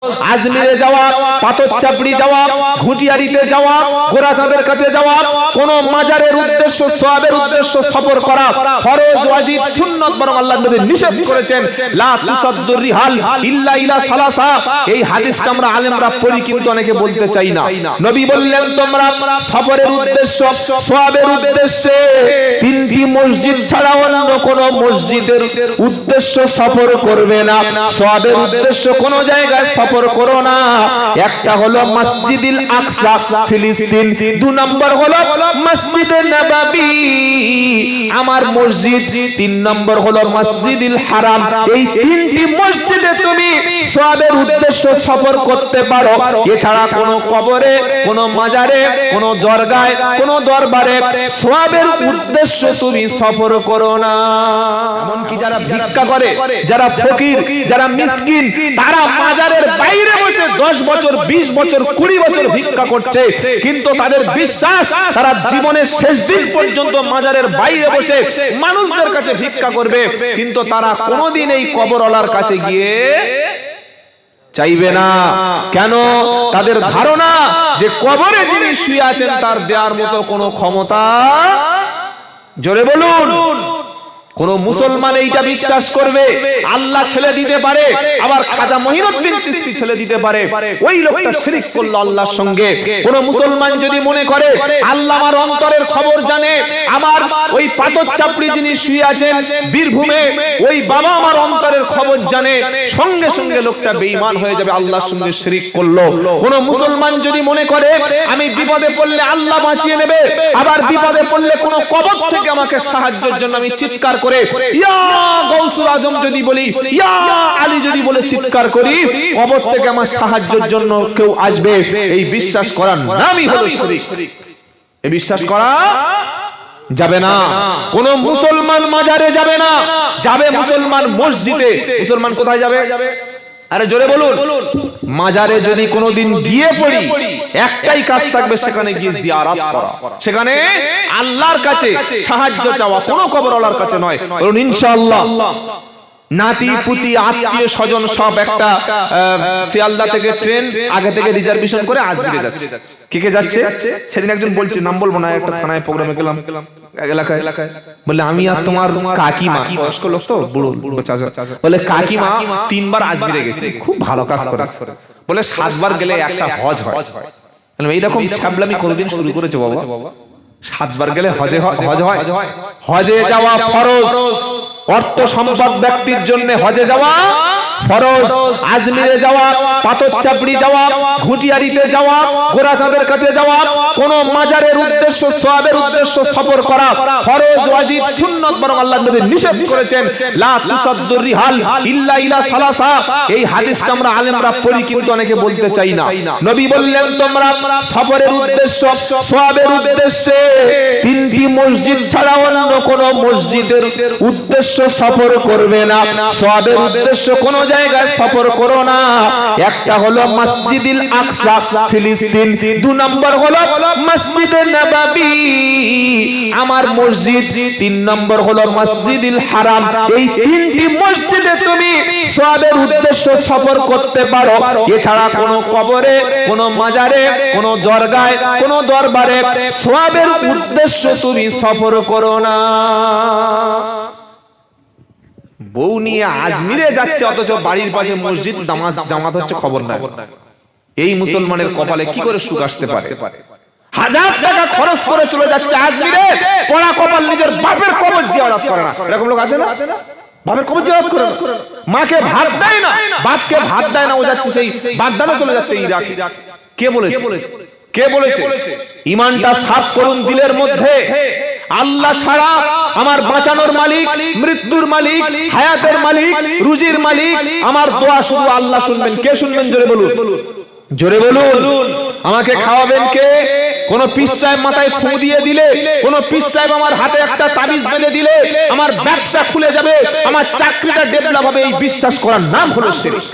আজমিরে যাওয়া, পাথর চাপড়ি যাওয়া, ঘুটিয়ারিতে যাওয়া, গোরাচাঁদের কাছে যাওয়া, কোন মাজারের উদ্দেশ্য সওয়াবের উদ্দেশ্য সফর করা ফরজ ওয়াজিব সুন্নাত বরং আল্লাহর নবী নিষেধ করেছেন। লা তুসাদ্দুর রিহাল ইল্লা ইলা সালাসা। এই হাদিসটা আমরা আলেমরা পড়ি কিন্তু অনেকে বলতে চাই না। নবী বললেন তোমরা সফরের উদ্দেশ্য সওয়াবের উদ্দেশ্যে তিনটি মসজিদ ছাড়া অন্য কোন মসজিদের উদ্দেশ্য সফর করবে না। সওয়াবের উদ্দেশ্য কোন জায়গায় সফর করো না। একটা হলো মসজিদুল আকসা ফিলিস্তিন, দুই নম্বর হলো মসজিদে নববী আমার মসজিদ, তিন নম্বর হলো মসজিদুল হারাম। এই তিনটি মসজিদে তুমি সওয়াবের উদ্দেশ্য সফর করতে পারো। এছাড়া কোন কবরে, কোন মাজারে, কোন দরগায়, কোন দরবারে সওয়াবের উদ্দেশ্য তুমি সফর করো না। এমনকি যারা ভিক্ষা করে, যারা ফকির, যারা মিসকিন, তারা মাজারের বাইরে বসে 10 বছর 20 বছর 20 বছর ভিক্ষা করছে, কিন্তু তাদের বিশ্বাস তারা জীবনের শেষ দিন পর্যন্ত মাজারের বাইরে বসে মানুষদের কাছে ভিক্ষা করবে, কিন্তু তারা কোনোদিন এই কবরওয়ালার কাছে গিয়ে চাইবে না। কেন? তাদের ধারণা যে কবরে যিনি শুয়ে আছেন তার দেওয়ার মতো কোনো ক্ষমতা, জোরে বলুন, কোন মুসলমান এইটা বিশ্বাস করবে আল্লাহ ছেলে দিতে পারে, আবার খাজা মঈনুদ্দিন চিশতি ছেলে দিতে পারে, ওই লোকটা শিরক করলো আল্লাহর সঙ্গে। কোন মুসলমান যদি মনে করে আল্লাহ আমার অন্তরের খবর জানে, আমার ওই পাথর চাপড়ি যিনি শুয়ে আছেন বীরভূমে ওই বাবা আমার অন্তরের খবর জানে, সঙ্গে সঙ্গে লোকটা বেঈমান হয়ে যাবে, আল্লাহর সঙ্গে শিরক করলো। কোন মুসলমান যদি মনে করে আমি বিপদে পড়লে আল্লাহ বাঁচিয়ে নেবে, আবার বিপদে পড়লে কোন কবর থেকে আমাকে সাহায্যের জন্য আমি চিৎকার করে ইয়া গাউসুল আজম যদি বলি, ইয়া আলী যদি বলে চিৎকার করি, কবর থেকে আমার সাহায্যের জন্য কেউ আসবে, এই বিশ্বাস করার নামই হলো শিরক। এই বিশ্বাস করা যাবে না। কোন মুসলমান মাজারে যাবে না, যাবে মুসলমান মসজিদে। মুসলমান কোথায় যাবে? আরে জোরে বলুন। মাজারে যদি কোনোদিন গিয়ে পড়ি, একটাই কাজ থাকবে, সেখানে গিয়ে জিয়ারত করা, সেখানে আল্লাহর কাছে সাহায্য চাওয়া, কোনো কবরওয়ালার কাছে নয়। বলুন ইনশাআল্লাহ। নাতি পুতি আত্মীয় স্বজন সব একটা শিয়ালদা থেকে ট্রেন আগে থেকে রিজার্ভেশন করে আজমিরে যাচ্ছে। কে কে যাচ্ছে? সেদিন একজন বলছে, নাম বলবো না, একটা থানায় প্রোগ্রামে গেলাম এলাকায়, বলে আমি আর তোমার কাকিমা, বয়স্ক লোক তো, বুড়ো চাচা, বলে কাকিমা 3 বার আজমিরে গেছে, খুব ভালো কাজ করে, বলে 7 বার গেলে একটা হজ হয়। এইরকম ছ্যাবলামি কোনদিন শুরু করেছে বাবা? 7 বার গেলে হজ হয়? হজে যাওয়া ফরজ, অর্থ সম্পদ ব্যক্তির জন্য হজে যাওয়া ফরজ। আজমিরে যাওয়া, পাথর চাপড়ি যাওয়া, ঘুটিয়ারিতে যাওয়া, গোরাচাঁদের কাছে যাওয়া, কোন মাজারের উদ্দেশ্য সওয়াবের উদ্দেশ্য সফর করা ফরজ ওয়াজিব সুন্নাত বরং আল্লাহর নবী নিষেধ করেছেন। লা তুসাদ্দুর রিহাল ইল্লা ইলা সালাসা। এই হাদিসটা আমরা আলেমরা পড়ি কিন্তু অনেকে বলতে চাই না। নবী বললেন তোমরা সফরের উদ্দেশ্য সওয়াবের উদ্দেশ্যে তিনটি মসজিদ ছাড়া অন্য কোন মসজিদের উদ্দেশ্য সফর করবে না। সওয়াবের উদ্দেশ্য কোন জায়গায় সফর করো না। একটা হলো মসজিদুল আকসা ফিলিস্তিন, দুই নম্বর হলো মসজিদে নববী আমার মসজিদ, তিন নম্বর হলো মসজিদুল হারাম। এই তিনটি মসজিদে তুমি সওয়াবের উদ্দেশ্য সফর করতে পারো। এছাড়া কোন কবরে, কোন মাজারে, কোন দরগায়, কোন দরবারে সওয়াবের উদ্দেশ্য তুমি সফর করো না। বউ নিয়ে আজমিরে যাচ্ছে, অথচ বাড়ির পাশে মসজিদ জামাত হচ্ছে, খবর নাই। এই মুসলমানের কপালে কি করে সুখ আসতে পারে? 1000 টাকা খরচ করে চলে যাচ্ছে আজমিরে, পড়া কপাল নিজের বাপের কবর জিয়ারত করে না। এরকম লোক আছে না? বাপের কবর জিয়ারত করে না, মাকে ভাত দেয় না, বাপকে ভাত দেয় না, ও যাচ্ছে সেই বাগদানে চলে যাচ্ছে ইরাকে। কে বলেছে? কে বলেছে? ঈমানটা সাফ করুন দিলের মধ্যে। আল্লাহ ছাড়া আমার বাঁচানোর মালিক, মৃত্যুর মালিক, হায়াতের মালিক, রুজির মালিক, আমার দোয়া শুধু আল্লাহ শুনবেন। কে শুনবেন? জোরে বলুন, জোরে বলুন। আমাকে খাওয়াবেন কে? কোন পীর সাহেব মাথায় ফু দিয়ে দিলে, কোন পীর সাহেব আমার হাতে একটা তাবিজ বেঁধে দিলে আমার ব্যবসা খুলে যাবে, আমার চাকরিটা ডেভেলপ হবে, এই বিশ্বাস করার নাম হলো শিরক।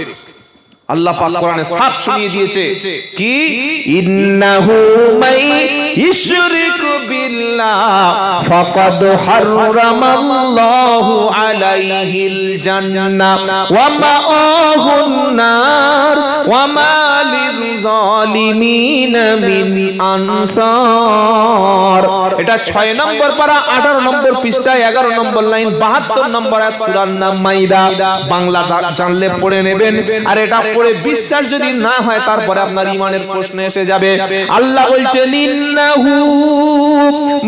আল্লাহ পাক কোরআনে সাফ শুনিয়ে দিয়েছে কি, ইন্নাহু মাই ইশরিক বিল্লাহ ফাকাদ হারামাল্লাহু আলাইহিল জান্নাহ ওয়া মাআহুন নার ওয়া মা লিয-যালিমিন মিন আনসার। এটা 6 নম্বর পারা 18 নম্বর পৃষ্ঠায় 11 নম্বর লাইন 72 নম্বর আয়াত সূরার নাম মাইদা। বাংলা জানলে পড়ে নেবেন, আর এটা পড়ে বিশ্বাস যদি না হয় তারপরে আপনার ঈমানের প্রশ্ন এসে যাবে। আল্লাহ বলছেন ইন্নাহু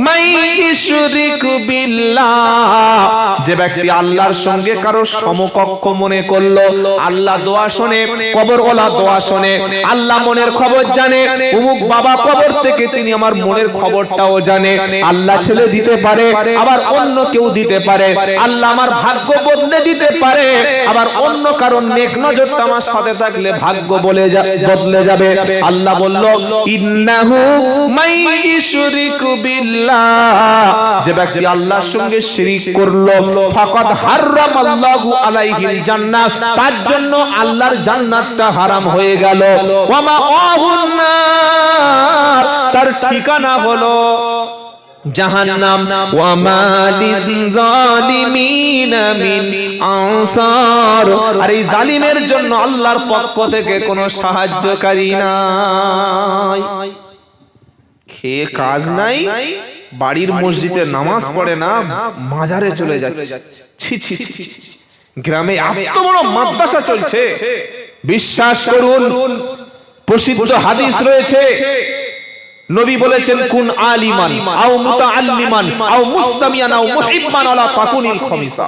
মাই ইশরিক বিল্লাহ, যে ব্যক্তি আল্লাহর সঙ্গে কারো সমকক্ষ মনে করলো। আল্লাহ দোয়া শোনে, কবরওয়ালা দোয়া শোনে, আল্লাহ মনের খবর জানে, অমুক বাবা কবর থেকে তিনি আমার মনের খবরটাও জানে। আল্লাহ ছেলে দিতে পারে, আবার অন্য কেউ দিতে পারে। আল্লাহ আমার ভাগ্য বদলে দিতে পারে, আবার অন্য কারণ নেক নজরটা আমার সাথে থাকলে ভাগ্য বদলে যাবে। আল্লাহ বলল ইন্নাহু মাই ইশরিকু বিল্লাহ, যে ব্যক্তি আল্লাহর সঙ্গে শিরিক করলো ফাকাদ হারামাল্লাহু আলাইহিল জান্নাহ, তার জন্য আল্লাহর জান্নাতটা হারাম হয়ে গেল। ওয়া মাআহুন নার, তার ঠিকানা হলো জাহান্নাম। ওয়া মা লিয-যালিমিন মিন আনসার, আর এই জালিমের জন্য আল্লাহর পক্ষ থেকে কোনো সাহায্যকারী নাই। খেয়ে কাজ নাই, বাড়ির মসজিদে নামাজ পড়ে না, মাজারে চলে যাচ্ছে। ছি ছি ছি, গ্রামে এত বড় মাদ্রাসা চলছে। বিশ্বাস করুন, প্রসিদ্ধ হাদিস রয়েছে, নবী বলেছেন কুন আলিমান আও মুতাআল্লিমান আও মুস্তামিয়ান আও মুহিব্বান ওয়ালা তাকুনিল খামিসা।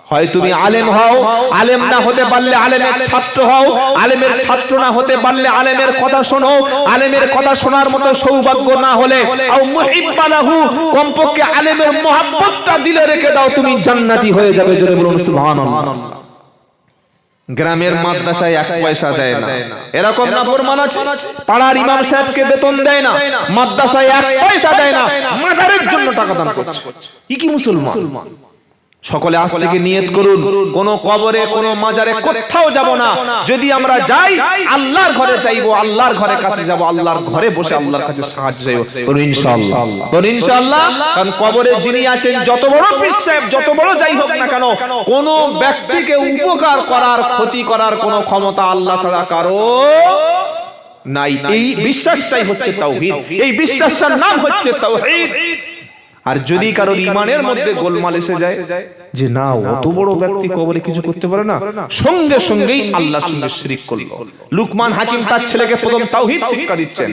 হয় তুমি আলেম হও, আলেম না হতে পারলে আলেমের ছাত্র হও, আলেমের ছাত্র না হতে পারলে আলেমের কথা শোনো, আলেমের কথা শোনার মতো সৌভাগ্য না হলে আও মুহিব্বানাহু, কমপক্ষে আলেমের মহব্বতটা দিলে রেখে দাও, তুমি জান্নাতি হয়ে যাবে। জোরে বলুন সুবহানাল্লাহ। গ্রামের মাদ্রাসায় 1 পয়সা দেয় না, এরকম নাফরমান আছে। পাড়ার ইমাম সাহেবকে বেতন দেয় না, মাদ্রাসায় 1 পয়সা দেয় না, মাজারের জন্য টাকা দান করছে। কি মুসলমান? সকলে আজ থেকে নিয়ত করুন, কোন কবরে কোন মাজারে কোথাও যাব না। যদি আমরা যাই আল্লাহর ঘরে যাইবো, আল্লাহর ঘরে কাছে যাব, আল্লাহর ঘরে বসে আল্লাহর কাছে সাহায্য চাইবো। বলুন ইনশাআল্লাহ, বলুন ইনশাআল্লাহ। কারণ কবরে যিনি আছেন, যত বড় পীর সাহেব, যত বড় যাই হোক না কেন, কোন ব্যক্তিকে উপকার করার, ক্ষতি করার কোন ক্ষমতা আল্লাহ ছাড়া কারো নাই। এই বিশ্বাসটাই হচ্ছে তাওহীদ, এই বিশ্বাসটার নাম হচ্ছে তাওহীদ। আর যদি কারোর ঈমানের মধ্যে গোলমাল এসে যায় যে না, অত বড় ব্যক্তি কবরে কিছু করতে পারে না, সঙ্গে সঙ্গেই আল্লাহর সঙ্গে শিরিক করলো। লুকমান হাকিম তার ছেলেকে প্রথম তাওহীদ শিক্ষা দিচ্ছেন,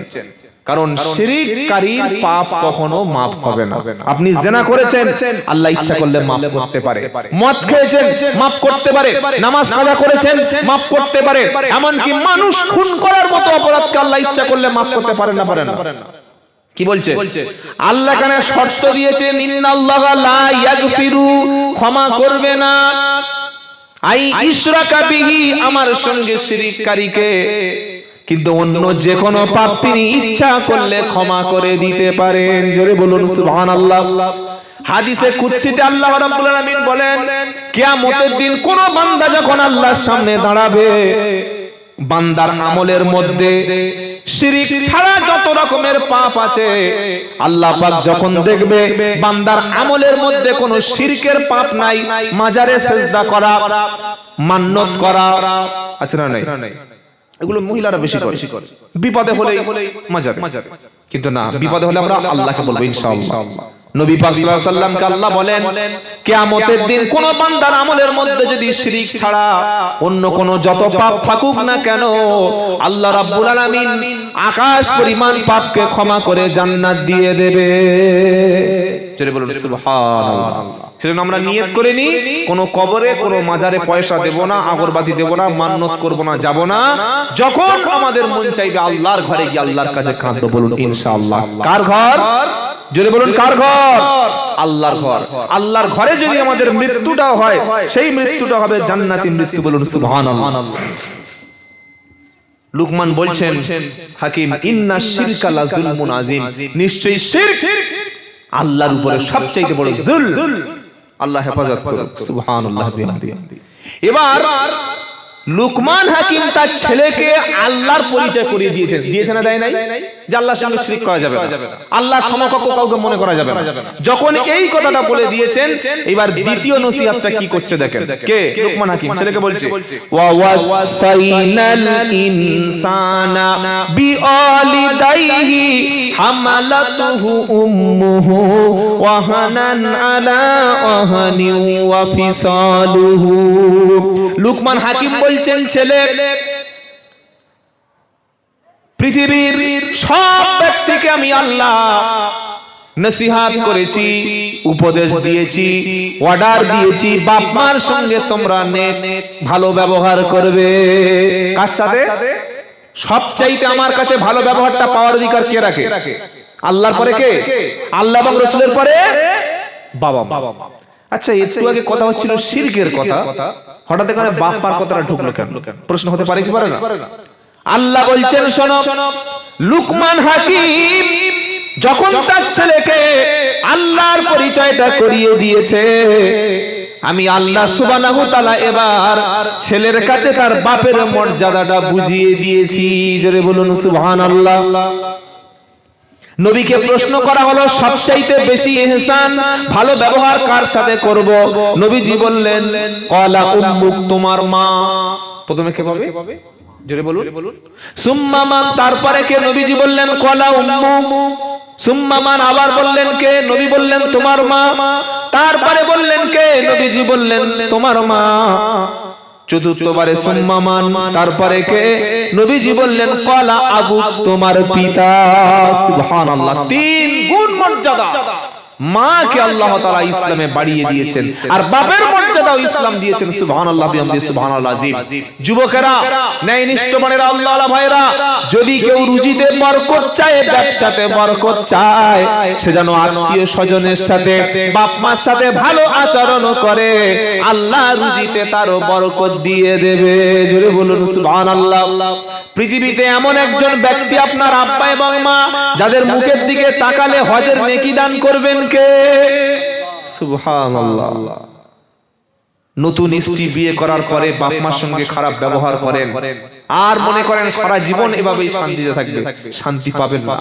কারণ শিরিককারীর পাপ কখনো মাফ হবে না। আপনি জিনা করেছেন, আল্লাহ ইচ্ছা করলে মাফ করতে পারে। মদ খেয়েছেন, মাফ করতে পারে। নামাজ কাজা করেছেন, মাফ করতে পারে। এমনকি মানুষ খুন করার মতো অপরাধকে আল্লাহ ইচ্ছা করলে মাফ করতে পারে না, পারে না। কি বলছে আল্লাহ? কানে শর্ত দিয়েছেন ইন্নাল্লাহা লা ইয়াগফিরু, ক্ষমা করবে না, আই ইশরাকা বিহি, আমার সঙ্গে শিরিককারীকে, কিন্তু অন্য যে কোনো পাপ তিনি ইচ্ছা করলে ক্ষমা করে দিতে পারেন। জোরে বলুন সুবহানাল্লাহ। হাদিসে কুদসিতে আল্লাহ রাব্বুল আলামিন বলেন, কিয়ামতের দিন কোন বান্দা যখন আল্লাহর সামনে দাঁড়াবে, বান্দার আমলের মধ্যে শিরিক ছাড়া যত রকমের পাপ আছে, আল্লাহ পাক যখন দেখবে বান্দার আমলের মধ্যে কোনো শিরকের পাপ নাই, মাজারে সিজদা করা, মান্নত করা আছে না নাই? এগুলো মহিলারা বেশি করে। বিপদে হলে মাজারে, কিন্তু না, বিপদে হলে আমরা আল্লাহকে বলবো ইনশাআল্লাহ। নবী পাক সাল্লাল্লাহু আলাইহি ওয়াসাল্লামকে আল্লাহ বলেন, কিয়ামতের দিন কোন বান্দার আমলের মধ্যে যদি শিরিক ছাড়া অন্য কোন যত পাপ থাকুক না কেন, আল্লাহ রাব্বুল আলামিন আকাশ পরিমাণ পাপকে ক্ষমা করে জান্নাত দিয়ে দেবে। জোরে বলুন সুবহানাল্লাহ। সেজন্য আমরা নিয়ত করে নি, কোন কবরে কোন মাজারে পয়সা দেব না, আগরবাতি দেব না, মান্নত করব না, যাব না। যখন আমাদের মন চাইবে আল্লাহর ঘরে গিয়ে আল্লাহর কাছে কাঁদবো। বলুন ইনশাআল্লাহ। কার ঘর? জোরে বলুন কার ঘর? আল্লাহর ঘর। আল্লাহর ঘরে যদি আমাদের মৃত্যুটা হয়, সেই মৃত্যুটা হবে জান্নাতি মৃত্যু। বলুন সুবহানাল্লাহ। লুকমান বলছেন হাকিম, ইন্না শিরকা লা যুলমুন আযীম, নিশ্চয়ই শিরক আল্লাহর উপরে সবচেয়ে বড় জুলম। আল্লাহ হেফাজত করুন। সুবহানাল্লাহ বিহামদিহি। এবার লুকমান হাকিম তার ছেলেকে আল্লাহর পরিচয় করিয়ে দিয়েছেন, দিয়েছে না দেয় নাই? যে আল্লাহর সঙ্গে শিরক করা যাবে না, আল্লাহর সমকক্ষ কাউকে মনে করা যাবে না। যখন এই কথাটা বলে দিয়েছেন, এবার দ্বিতীয় নসিহতটা কি করছে দেখেন। কে? লুকমান হাকিম ছেলেকে বলছে, ওয়া ওয়াসাইনাল ইনসানা বিওয়ালিদাইহি হামালাতুহু উম্মুহু ওয়াহানান আলা ওয়াহানি ওয়া ফিসালুহু। লুকমান হাকিম বলছেন, ছেলে, পৃথিবীর সব ব্যক্তিকে আমি আল্লাহ নসিহত করেছি, উপদেশ দিয়েছি, অর্ডার দিয়েছি, বাপ মার সঙ্গে তোমরা নেক ভালো ব্যবহার করবে। কার সাথে? সবচাইতে আমার কাছে ভালো ব্যবহারটা পাওয়ার অধিকার কে রাখে? আল্লাহর পরে কে? আল্লাহ এবং রাসূলের পরে বাবা মা। আচ্ছা, একটু আগে কথা হচ্ছিল শিরকের কথা, হঠাৎ এখানে বাপ মার কথাটা ঢুকলো কেন? প্রশ্ন হতে পারে কি পারে না? আল্লাহ বলছেন, শোনো, লুকমান হাকিম যখন তার ছেলেকে আল্লাহর পরিচয়টা করিয়ে দিয়েছে, আমি আল্লাহ সুবহানাহু ওয়া তাআলা এবার ছেলের কাছে তার বাপের মর্যাদাটা বুঝিয়ে দিয়েছি। জোরে বলুন সুবহানাল্লাহ। নবীকে প্রশ্ন করা হলো, সবচাইতে বেশি ইহসান ভালো ব্যবহার কার সাথে করব? নবীজি বললেন, ক্বালা উম্মুক, তোমার মা। প্রথমে কে পাবে? জোরে বলুন। সুম্মা মান, তারপরে কে? নবীজি বললেন ক্বালা উম্মুক। সুম্মা মান, আবার বললেন কে? নবী বললেন তোমার মা। তারপরে বললেন কে? নবীজি বললেন তোমার মা। চতুর্থবারে সুম্মা মান, তারপরে কে? নবীজি বললেন ক্বালা আবু, তোমার পিতা। সুবহানাল্লাহ, 3 গুণ মর্যাদা মাকে আল্লাহ তাআলা ইসলামে বাড়িয়ে দিয়েছেন, আর বাপের মর্যাদাও ইসলাম দিয়েছেন। সুবহানাল্লাহ বিহামদিহি সুবহানাল্লাহ আযীম। যুবকেরা, ন্যায়নিষ্ঠ মানের আল্লাহওয়ালা ভাইরা, যদি কেউ রুজিতে বরকত চায়, ব্যবসাতে বরকত চায়, সে যেন আত্মীয় স্বজনের সাথে, বাপ মার সাথে ভালো আচরণ করে, আল্লাহ রুজিতে তারও বরকত দিয়ে দেবে। জোরে বলুন সুবহানাল্লাহ। পৃথিবীতে এমন একজন ব্যক্তি আপনার আব্বা এবং মা, যাদের মুখের দিকে তাকালে হজের নেকি দান করবেন কে? সুবহানাল্লাহ। নতুন স্ত্রী বিয়ে করার পরে বাপ মার সঙ্গে খারাপ ব্যবহার করেন, আর মনে করেন সারা জীবন এভাবেই শান্তিতে থাকবে, শান্তি পাবেন না।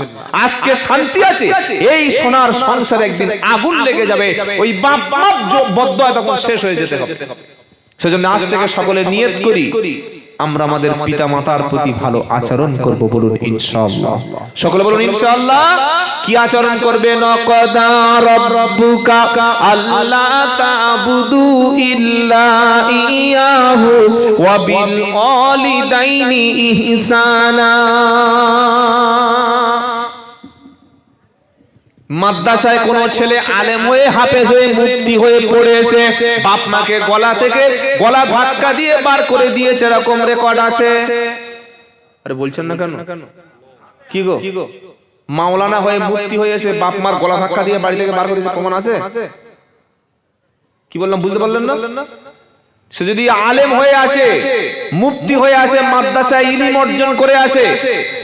আজকে শান্তি আছে, এই সোনার সংসারে একদিন আগুন লেগে যাবে, ওই বাপ মার বদদোয়া তখন শেষ হয়ে যেতে হবে। সেজন্য আজ থেকে সকলে নিয়ত করি, আমরা আমাদের পিতা মাতার প্রতি ভালো আচরণ করব। বলুন ইনশাআল্লাহ। সকলে বলুন ইনশাআল্লাহ। কি আচরণ করবেন? ক্বাদা রাব্বুকা আল্লা তা'বুদু ইল্লা ইয়াহু ওয়া বিল ওয়ালিদাইনি ইহসানা। মাদ্রাসায় কোন ছেলে আলেম হয়ে, হাফেজ হয়ে, মুফতি হয়ে পড়ে এসে বাপ মাকে গলা থেকে গলা ধাক্কা দিয়ে বার করে দিয়েছে, এরকম রেকর্ড আছে। আরে বলছেন না কেন? কি গো, মাওলানা হয়ে, মুফতি হয়ে এসে বাপ মার গলা ধাক্কা দিয়ে বাড়ি থেকে বার করে দিয়েছে, প্রমাণ আছে? কি বললাম বুঝতে পারলেন না? সে যদি আলেম হয়ে আসে, মুফতি হয়ে আসে, মাদ্রাসায় ইলম অর্জন করে আসে,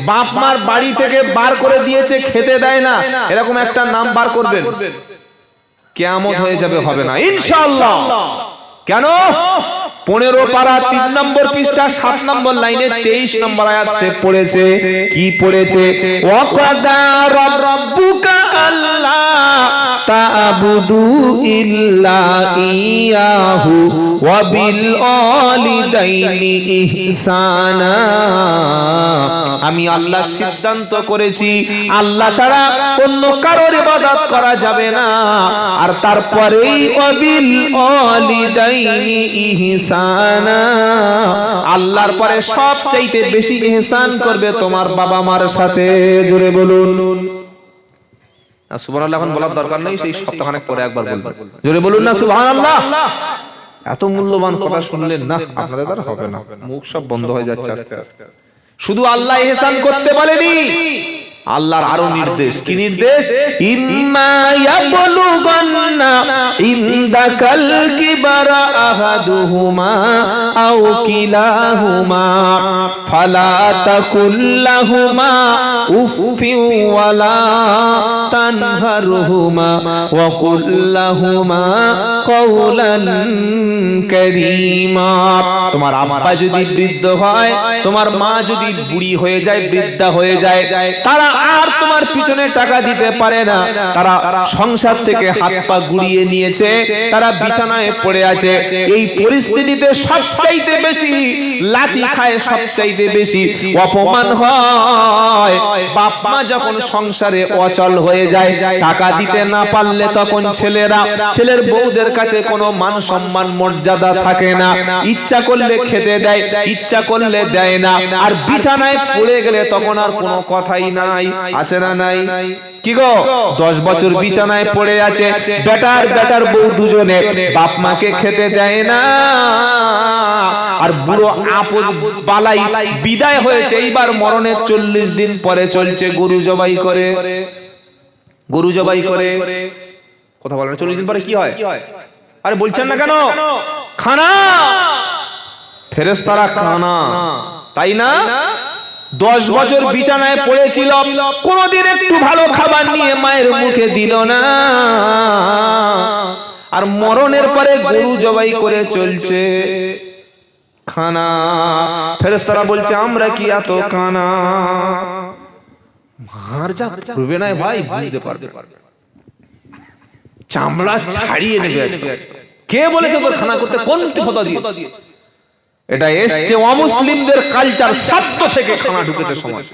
বাপ মার বাড়ি থেকে বার করে দিয়েছে, খেতে দেয় না, এরকম একটা নাম বার করবেন, কিয়ামত হয়ে যাবে, হবে না ইনশাআল্লাহ। কেন? 15 পারা 3 নম্বর পৃষ্ঠা 7 নম্বর লাইনে 23 নম্বর আয়াত সে পড়েছে। কি পড়েছে? ওয়াকাদা রাব্বুকা আল্লা তা'বুদু ইল্লা ইয়াহু ওয়া বিল ওয়ালিদাইনি ইহসানা। আমি আল্লাহ সিদ্ধান্ত করেছি, আল্লাহ ছাড়া অন্য কারোর ইবাদত করা যাবে না, আর তারপরেই ওয়া বিল ওয়ালিদাইনি ইহসানা, আল্লাহর পরে সবচাইতে বেশি ইহসান করবে তোমার বাবা মার সাথে। জোরে বলুন সুবহানাল্লাহ। এখন বলার দরকার নেই, সেই সপ্তাহখানেক পরে একবার বলবেন। জোরে বলুন না সুবহানাল্লাহ। এত মূল্যবান কথা শুনলেন না, আপনাদের দ্বারা হবে না, মুখ সব বন্ধ হয়ে যাচ্ছে আস্তে আস্তে। শুধু আল্লাহ ইহসান করতে বলেনি, আল্লাহর আরো নির্দেশ, কি নির্দেশ? ইম্মা ইয়াবলুগান্না ইনদাকাল কিবারা আহাদুহুমা আও কিলাহুমা ফালা তাকুল লাহুমা উফিন ওয়ালা তানহারহুমা ওয়া কুল লাহুমা কাওলান কারীমা। তোমার আব্বা যদি বৃদ্ধ হয়, তোমার মা যদি বুড়ি হয়ে যায়, বৃদ্ধা হয়ে যায়, তারা আর তোমার পিছনে টাকা দিতে পারে না, তারা সংসার থেকে হাত পা গুড়িয়ে নিয়েছে, তারা বিছানায় পড়ে আছে। এই পরিস্থিতিতে সবচাইতে বেশি লাথি খায়, সবচাইতে বেশি অপমান হয় বাপ মা যখন সংসারে অচল হয়ে যায়। টাকা দিতে না পারলে তখন ছেলের বউদের কাছে কোনো মান সম্মান মর্যাদা থাকে না। ইচ্ছা করলে খেতে দেয়, ইচ্ছা করলে দেয় না, আর বিছানায় পড়ে গেলে তখন আর কোনো কথাই নাই। আছে না নাই? কি গো, 10 বছর বিছানায় পড়ে আছে, বেটার বউ দুজনে, বাপ মাকে খেতে দেয় না, আর বুড়ো আপদ বালাই বিদায় হয়েছে, এইবার মরণের 40 দিন পরে চলছে গরু জবাই করে। কথা বলেন, 40 দিন পরে কি হয়? আরে বলছেন না কেন? খানা, ফেরেশতারা খানা, তাই না? 10 বছর বিছানায় পড়েছিল, কোনদিন একটু ভালো খাবার নিয়ে মায়ের মুখে দিল না, আর মরণের পরে গরু জবাই করে চলছে খানা। ফেরেশতারা বলছে আমরা কি এত কানা? মার যা করবে না ভাই, বুঝতে পারবে, চামড়া ছাড়িয়ে নেবে। কে বলেছে তোর খানা করতে? কোন ফতোয়া দিয়ে? এটা এসছে অমুসলিমদের কালচার, শব্দ থেকে খানা ঢুকেছে সমাজ।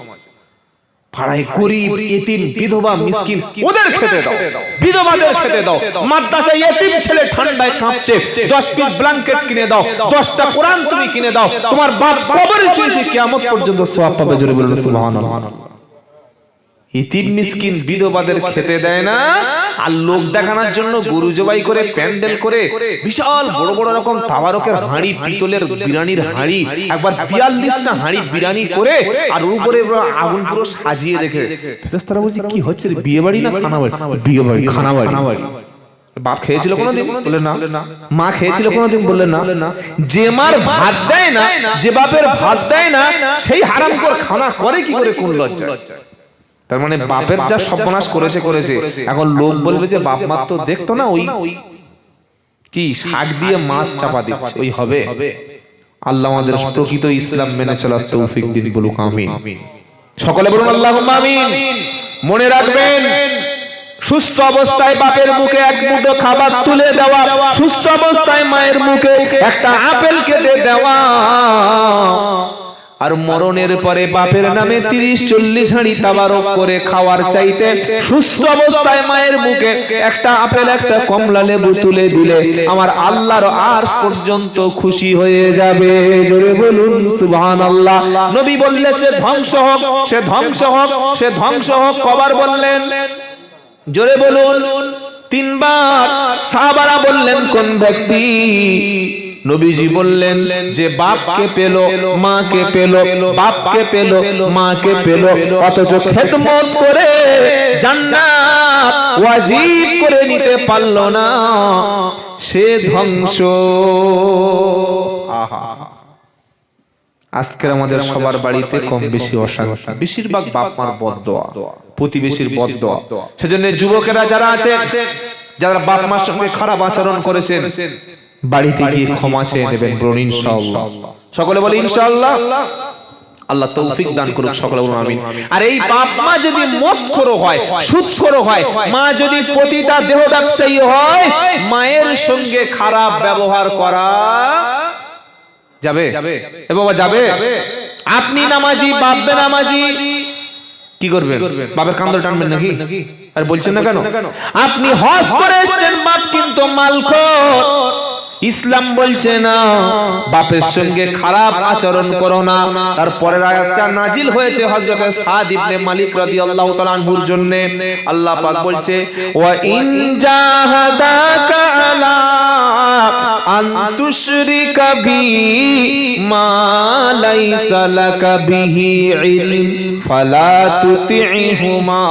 পাড়ায় গরিব, এতিম, বিধবা, মিসকিন, ওদের খেতে দাও, বিধবাদের খেতে দাও। মাদ্রাসায় এতিম ছেলে ঠান্ডায় কাঁপছে, 10 পিস ব্ল্যাঙ্কেট কিনে দাও, 10টা কোরআন তুমি কিনে দাও, তোমার বাপ কবরে শুয়ে কিয়ামত পর্যন্ত সওয়াব পাবে। জোরে বলুন সুবহানাল্লাহ। ইতিম মিসকিন বিধবাদের খেতে দেয় না, আর লোক দেখানোর জন্য গরু জবাই করে, প্যান্ডেল করে, বিশাল বড় বড় রকম তাবারকের হাঁড়ি, পিতলের বিরিয়ানির হাঁড়ি, একবার 42টা হাঁড়ি বিরিয়ানি করে, আর উপরে আগুন পুরো সাজিয়ে রেখে। ফেরেশতারা বলছে কি হচ্ছে রে, বিয়ে বাড়ি না খানা বাড়ি? বিয়ে বাড়ি, খানা বাড়ি। বাপ খেয়েছিল কোনোদিন? বলে না। মা খেয়েছিল কোনোদিন? বললে না। যে মার ভাত দেয় না, যে বাপের ভাত দেয় না, সেই হারামখোর খানা করে কি করে? কোন লজ্জা? তার মানে বাপের যা সর্বনাশ করেছে। এখন লোক বলবে যে বাপ মা তো দেখতো না, ওই কি শাক দিয়ে মাছ চাপা দিচ্ছে, ওই হবে? আল্লাহ আমাদের প্রকৃত ইসলাম মেনে চলার তৌফিক দিন, বলুক আমিন। সকলে বলুন আল্লাহুম্মা আমিন। মনে রাখবেন, সুস্থ অবস্থায় বাপের মুখে এক মুঠো খাবার তুলে দেওয়া, সুস্থ অবস্থায় মায়ের মুখে একটা আপেল কেটে দেওয়া, আর মরণের পরে বাপের নামে 30-40 হাঁড়ি তাবারক করে খাওয়ার চাইতে সুস্থ অবস্থায় মায়ের মুখে একটা আপেল, একটা কমলা লেবু তুলে দিলে আমার আল্লাহর আরশ পর্যন্ত খুশি হয়ে যাবে। জোরে বলুন সুবহানাল্লাহ। নবী বললেন সে ধ্বংস হোক, সে ধ্বংস হোক, সে ধ্বংস হোক। কবার বললেন? জোরে বলুন। 3 বার। সাহাবারা বললেন কোন ব্যক্তি? নবীজি বললেন যে বাপকে পেল, মাকে পেল, বাপকে পেল, মাকে পেল, অথচ খেদমত করে জান্নাত ওয়াজিব করে নিতে পারল না, সে ধ্বংস। আহা, আজকের আমাদের সবার বাড়িতে কম বেশি অশান্তি, বেশিরভাগ বাপ মার বদদোয়া, প্রতিবেশীর বদদোয়া। সেজন্য যুবকেরা যারা আছে, যারা বাপ মার সঙ্গে খারাপ আচরণ করেছেন, বাড়িতে গিয়ে ক্ষমা চেয়ে নেবেন, বলুন ইনশাআল্লাহ। সকলে বলে ইনশাআল্লাহ। আল্লাহ তৌফিক দান করুক, সকলে বলুন আমিন। আর এই বাপ মা যদি মদখোর হয়, সুদখোর হয়, মা যদি পতিতা দেহ ব্যবসায়ী হয়, মায়ের সঙ্গে খারাপ ব্যবহার করা যাবে? এ বাবা যাবে? আপনি নামাজি, বাপ বেনামাজি, কি করবেন? বাপের কান ধরে টানবেন নাকি? আর বলছেন না কেন? আপনি হজ করে এসেছেন, বাপ কিন্তু মালখোর, ইসলাম বলছে না বাপের সঙ্গে খারাপ আচরণ করো না। তারপরের আয়াতটা নাজিল হয়েছে হযরত সাদ ইবনে মালিক রাদিয়াল্লাহু তাআলা আনহুর জন্য। আল্লাহ পাক বলছে ওয়া ইন জাহাদাকা আলা আন তুশরিকা বি মা লাইসা লাকা বিহি ইলম ফালা তুতি'হুমা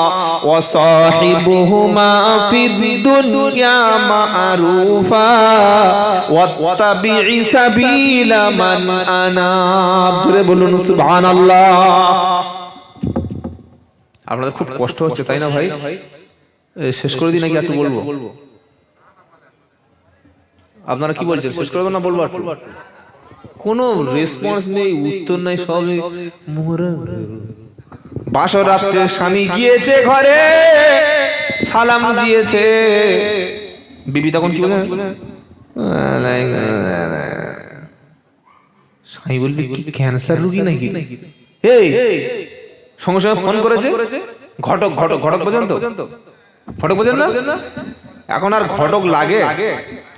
ওয়া সাহিবহুমা ফিদ দুনিয়া মা'রুফা ওয়াত্তাবি সাবিলা মান আনাব। জোরে বলুন সুবহানাল্লাহ। আপনাদের খুব কষ্ট হচ্ছে তাই না ভাই? শেষ করে দিই নাকি একটু বলবো? আপনারা কি বলছেন, শেষ করে দেব না বলবো? একটু কোনো রেসপন্স নেই, উত্তর নাই, সব মোরা। বাসর রাত্রে স্বামী গিয়েছে ঘরে, সালাম দিয়েছে, বিবি তখন কি বলে? স্বামী বলবি কি ক্যান্সার রোগী নাকি? এই সঙ্গে সঙ্গে ফোন করেছে ঘটক ঘটক ঘটক পর্যন্ত, ফটক বোঝেন না? এখন আর ঘটক লাগে,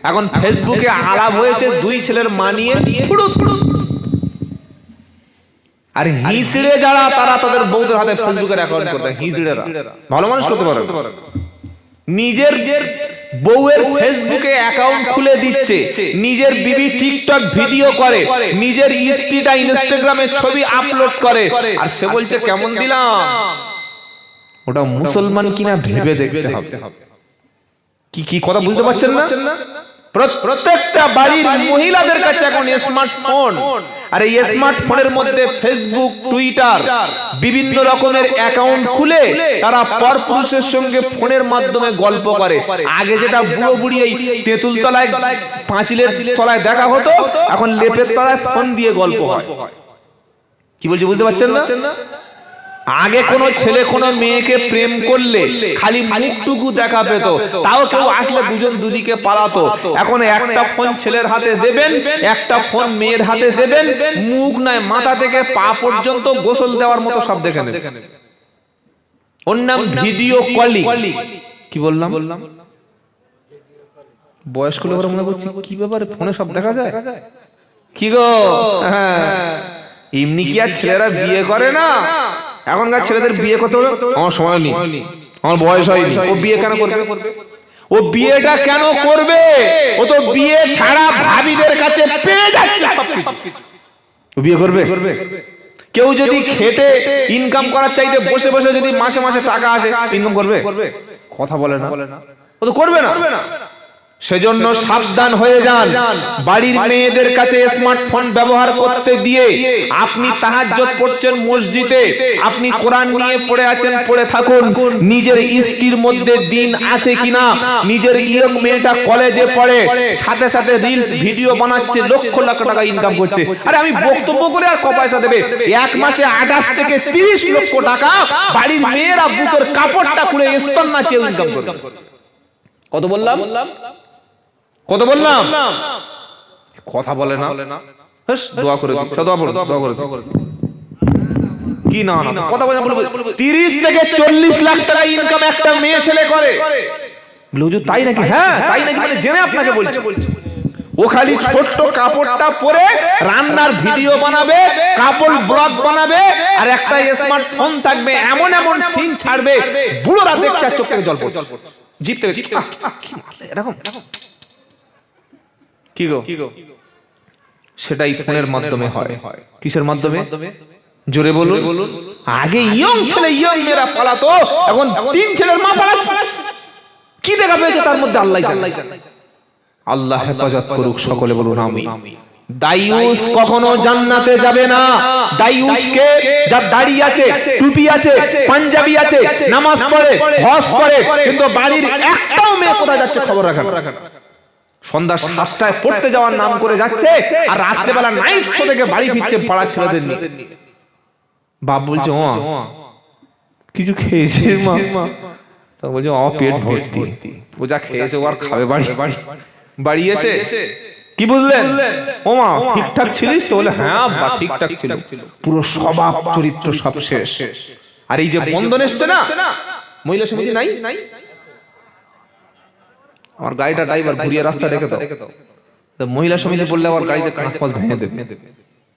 এখন ফেসবুকে আলাপ হয়েছে দুই ছেলের মানিয়ে ফুড়ুত। আর হিজড়ে যারা তারা তাদের বউদের হাতে ফেসবুকের অ্যাকাউন্ট করতে, হিজড়েরা ভালো মানুষ করতে পারে, নিজের বউয়ের ফেসবুকে অ্যাকাউন্ট খুলে দিচ্ছে, নিজের বিবি টিকটক ভিডিও করে, নিজের স্ত্রীটা ইনস্টাগ্রামে ছবি আপলোড করে, আর সে বলছে কেমন দিলাম। ওটা মুসলমান কিনা ভেবে দেখতে হবে। কি কথা বুঝতে পারছেন না? প্রত্যেকটা বাড়ির মহিলাদের কাছে এখন স্মার্টফোন, আর এই স্মার্টফোনের মধ্যে ফেসবুক, টুইটার, বিভিন্ন রকমের অ্যাকাউন্ট খুলে তারা পরপুরুষের সঙ্গে ফোনের মাধ্যমে গল্প করে। আগে যেটা বুড়ো বুড়ি এই তেঁতুল তলায়, পাঁচিলের তলায় দেখা হতো, এখন লেপের তলায় ফোন দিয়ে গল্প হয়। কি বলছি বুঝতে পারছেন না? আগে কোন ছেলে কোন মেয়েকে প্রেম করলে খালি মুখটুকু দেখা পেত, তাও কেউ আসলে দুজন দুদিকে পালাতো। এখন একটা ফোন ছেলের হাতে দেবেন, একটা ফোন মেয়ের হাতে দেবেন, মুখ নয় মাথা থেকে পা পর্যন্ত গোসল দেওয়ার মতো সব দেখে নেবেন। ওর নাম ভিডিও কলিং। কি বললাম? বয়স্ক লোকেরা মনে করছে কি ব্যাপারে, ফোনে সব দেখা যায়? কি গো, হ্যাঁ, এমনি কি আর ছেলেরা বিয়ে করে না? এখনকার ছেলেদের বিয়ে করতে হলো, আমার সময় নেই, আমার বয়স হয়নি। ও বিয়ে কেন করবে? ও বিয়েটা কেন করবে? ও তো বিয়ে ছাড়া ভাবিদের কাছে পেয়ে যাচ্ছে সবকিছু। ও বিয়ে করবে? কেউ যদি খেটে ইনকাম করার চাইতে বসে বসে যদি মাসে মাসে টাকা আসে, ইনকাম করবে? কথা বলে না, ও তো করবে না। সেজন্য সাবধান হয়ে যান। বাড়ির মেয়েদের কাছে স্মার্টফোন ব্যবহার করতে দিয়ে আপনি তাহাজ্জুদ পড়ছেন মসজিদে, আপনি কোরআন নিয়ে পড়ে আছেন, পড়ে থাকুন। নিজের স্ত্রীর মধ্যে দিন আছে কিনা, নিজের ইয়ং মেয়েটা কলেজে পড়ে, সাথে সাথে রিলস ভিডিও বানাচ্ছে, লক্ষ লক্ষ টাকা ইনকাম করছে। আরে আমি বক্তব্য করে আর ক পয়সা দেবে? এক মাসে 28 থেকে 30 লক্ষ টাকা বাড়ির মেয়েরা বুকের কাপড়টা খুলে স্তন নাচে ইনকাম করে। কত বললাম? কত বললাম? কথা বলে না। দোয়া করে দিন, দোয়া করুন, দোয়া করে দিন। কি না কথা বলে 30 থেকে 40 লাখ টাকা ইনকাম একটা মেয়ে ছেলে করে। হুজুর তাই নাকি? হ্যাঁ তাই নাকি, মানে জেনে আপনাকে বলছি। ও খালি ছোট্ট কাপড়টা পরে রান্নার ভিডিও বানাবে, কাপড় ব্লগ বানাবে, আর একটা স্মার্টফোন থাকবে, এমন এমন সিন ছাড়বে, বুড়োরা দেখছে চোখ থেকে জল পড়ছে, জিভ থেকে এরকম। কি গো, সেটাই ফোনের মাধ্যমে হয়। কিসের মাধ্যমে? জোরে বলুন। আগে ইয়ং ছেলে ইয়ং মেয়েরা পালাতো, এখন 3 ছেলের মা পালাচ্ছে। কি দেখা পেয়েছে তার মধ্যে আল্লাহ জানে। আল্লাহ হেফাজত করুক, সকলে বলুন আমিন। দায়ুস কখনো জান্নাতে যাবে না। দায়ুসকে যার দাড়ি আছে, টুপি আছে, পাঞ্জাবি আছে, নামাজ পড়ে, হজ করে, কিন্তু বাড়ির একটাও মেয়ে কোথায় যাচ্ছে খবর রাখে না। সন্ধ্যা 7টায় পড়তে যাওয়ার নাম করে যাচ্ছে, আর রাত্রে বেলা নাইট শো থেকে বাড়ি ফিরছে পাড়ার ছেলেদের নিয়ে। বাপ বলছে ও কিছু খেয়েছে মা? তো বলছে ও পেট ভর্তি, ও যা খেয়েছে ও আর খাবে বাড়ি এসে। কি বুঝলেন? ও মা ঠিকঠাক ছিলিস তো? বলে হ্যাঁ আব্বা ঠিকঠাক ছিল। পুরো স্বভাব চরিত্র সব শেষ। আর এই যে বন্ধন এসছে না, মহিলা সমিতি নাই, আমার গাড়িটা ড্রাইভার ঘুরিয়ে রাস্তা রেখে দাও, তো মহিলা সমিতি বললে আবার গাড়িতে কাঁচ পাঁচ ভেঙে দেবে।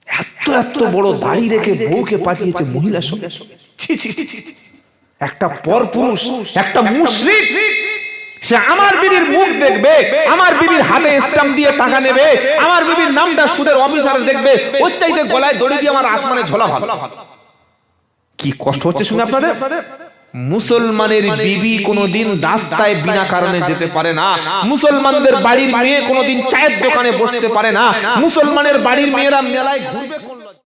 এত এত বড় দাড়ি রেখে বউকে পাঠিয়েছে মহিলা সমিতি। ছি ছি ছি ছি। একটা পরপুরুষ, একটা মুশরিক, সে আমার বিবির মুখ দেখবে, আমার বিবির হাতে স্ট্যাম্প দিয়ে টাকা নেবে, আমার বিবির নামটা সুদের অফিসারে দেখবে, ওর চাইতে গলায় দড়ি দিয়ে আমার আসমানে ঝোলা ভালো। কি কষ্ট হচ্ছে শুনে আপনাদের? মুসলমানের বিবি কোনোদিন রাস্তায় বিনা কারণে যেতে পারে না, মুসলমানদের বাড়ির মেয়ে কোনোদিন চায়ের দোকানে বসতে পারে না, মুসলমানের বাড়ির মেয়েরা মেলায় ঘুরবে।